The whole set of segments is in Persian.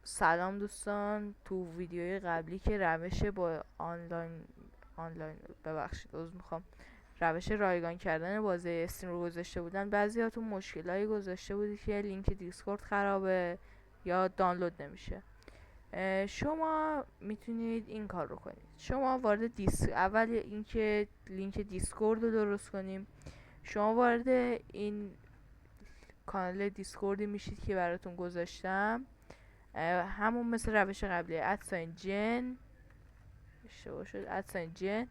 سلام دوستان. تو ویدیوی قبلی که روش با آنلاین ببخشید عذر میخوام روش رایگان کردن بازی استیم رو گذاشته بودن، بعضیاتون مشکلایی گذاشته بودید که لینک دیسکورد خرابه یا دانلود نمیشه. شما میتونید این کار رو کنید. شما وارد اول اینکه لینک دیسکورد رو درست کنیم، شما وارد این کانال دیسکوردی میشید که براتون گذاشتم. همون مثل روش قبلی @جن اشتباه شد @جن.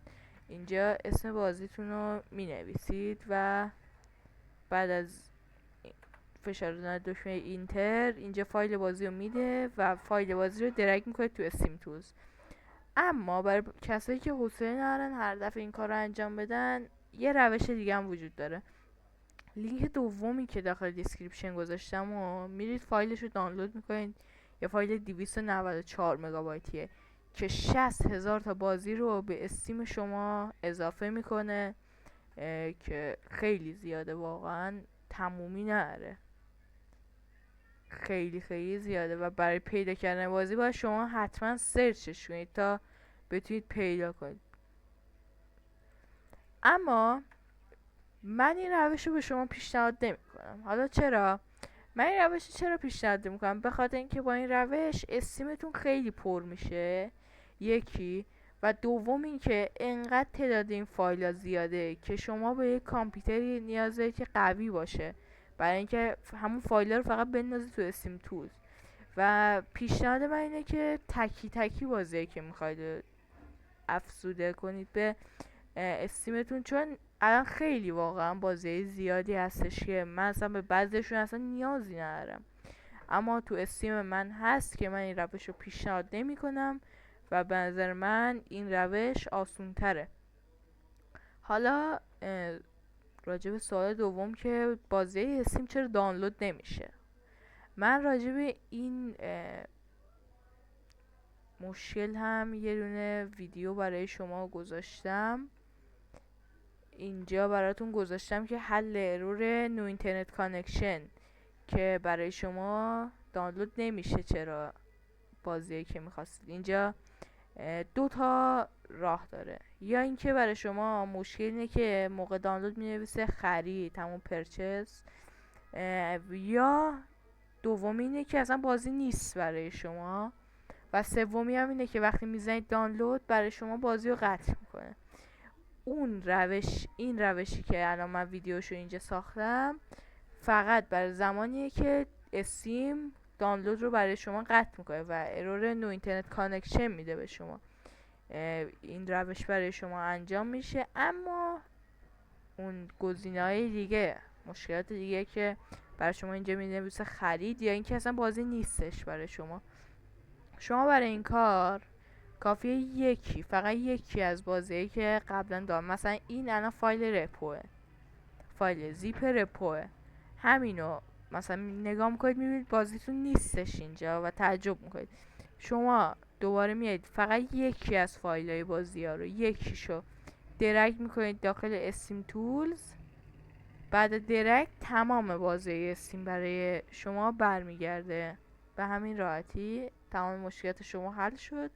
اینجا اسم بازیتون رو می نویسید و بعد از فشار دادن دکمه اینتر اینجا فایل بازی رو میده و فایل بازی رو درگ میکنید تو استیم تولز. اما برای کسایی که حوصله ندارن هر دفعه این کار رو انجام بدن، یه روش دیگه هم وجود داره. لینک دومی که داخل دیسکریپشن گذاشتم و میرید فایلش رو دانلود میکنید. یه فایل 294 مگابایتیه که 60,000 تا بازی رو به استیم شما اضافه میکنه که خیلی زیاده، واقعا تمومی نداره، خیلی خیلی زیاده و برای پیدا کردن بازی باید شما حتما سرچش کنید تا بتونید پیدا کنید. اما من این روش رو به شما پیشنهاد نمی کنم. حالا چرا؟ من این روش چرا پیشنهاد میکنم؟ به خاطر اینکه با این روش استیمتون خیلی پر میشه، یکی، و دوم اینکه انقدر تعداد این فایل ها زیاده که شما به یک کامپیوتری نیاز دارید که قوی باشه برای اینکه همون فایل ها رو فقط بندازید تو استیم تولز. و پیشنهاد من اینه که تکی تکی بازی که میخواید افزوده کنید به استیمتون، چون الان خیلی واقعا بازی زیادی هستش که من اصلا به بعضیشون اصلا نیازی ندارم، اما تو استیم من هست که من این روش رو پیشنهاد نمی کنم و به نظر من این روش آسون تره. حالا راجع به سوال دوم که بازی استیم چرا دانلود نمیشه، من راجع به این مشکل هم یه دونه ویدیو برای شما گذاشتم. اینجا براتون گذاشتم که حل ارور نو اینترنت کانکشن که برای شما دانلود نمیشه چرا بازی که میخواستید. اینجا دو تا راه داره، یا اینکه برای شما مشکل اینه که موقع دانلود مینویسه خرید همون پرچس، یا دومی اینه که اصلا بازی نیست برای شما، و سومی هم اینه که وقتی میزنید دانلود برای شما بازی رو قطع میکنه. این روشی که الان من ویدیوشو اینجا ساختم فقط برای زمانیه که استیم دانلود رو برای شما قطع میکنه و ارور نو اینترنت کانکشن میده به شما. این روش برای شما انجام میشه، اما اون گزینه‌های دیگه، مشکلات دیگه که برای شما اینجا مینویسه خرید یا اینکه اصلا بازی نیستش برای شما برای این کار کافیه فقط یکی از بازیایی که قبلا دارم، مثلا این الان فایل رپوه، فایل زیپ رپوه، همینو مثلا نگاه میکنید میبینید بازیتون نیستش اینجا و تعجب میکنید. شما دوباره میایید فقط یکی از فایل های بازی ها رو یکیشو درگ میکنید داخل استیم تولز. بعد درگ تمام بازی استیم برای شما برمیگرده. به همین راحتی تمام مشکلات شما حل شد.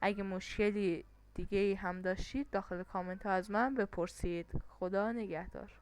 اگه مشکلی دیگه هم داشتید داخل کامنت ها از من بپرسید. خدا نگهدار.